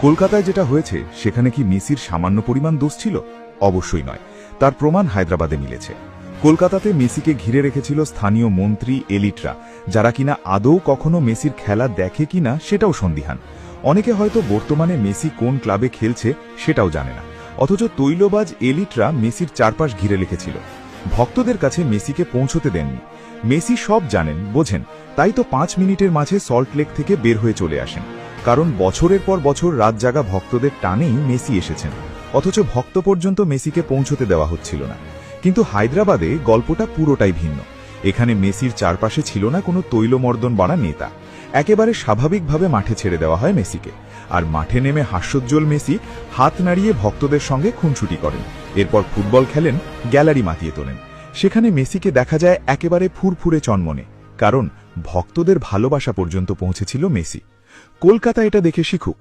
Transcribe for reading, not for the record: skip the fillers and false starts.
কলকাতায় যেটা হয়েছে সেখানে কি মেসির সামান্য পরিমাণ দোষ ছিল? অবশ্যই নয়। তার প্রমাণ হায়দ্রাবাদে মিলেছে। কলকাতাতে মেসিকে ঘিরে রেখেছিল স্থানীয় মন্ত্রী, এলিটরা, যারা কিনা আদৌ কখনো মেসির খেলা দেখে কিনা সেটাও সন্দিহান। অনেকে হয়তো বর্তমানে মেসি কোন ক্লাবে খেলছে সেটাও জানে না, অথচ তৈলবাজ এলিটরা মেসির চারপাশ ঘিরে রেখেছিল। ভক্তদের কাছে মেসিকে পৌঁছতে দেননি। মেসি সব জানেন, বোঝেন, তাই তো 5 মিনিটের মাঝে সল্টলেক থেকে বের হয়ে চলে আসেন। কারণ বছরের পর বছর রাত জাগা ভক্তদের টানেই মেসি এসেছেন, অথচ ভক্ত পর্যন্ত মেসিকে পৌঁছতে দেওয়া হচ্ছিল না। কিন্তু হায়দ্রাবাদে গল্পটা পুরোটাই ভিন্ন। এখানে মেসির চারপাশে ছিল না কোনো তৈলমর্দন বানা নেতা। একেবারে স্বাভাবিকভাবে মাঠে ছেড়ে দেওয়া হয় মেসিকে। আর মাঠে নেমে হাস্যোজ্জ্বল মেসি হাত নাড়িয়ে ভক্তদের সঙ্গে খুনসুটি করেন। এরপর ফুটবল খেলেন, গ্যালারি মাতিয়ে তোলেন। সেখানে মেসিকে দেখা যায় একেবারে ফুরফুরে চনমনে, কারণ ভক্তদের ভালোবাসা পর্যন্ত পৌঁছেছিল মেসি। কলকাতা এটা দেখে শিখুক,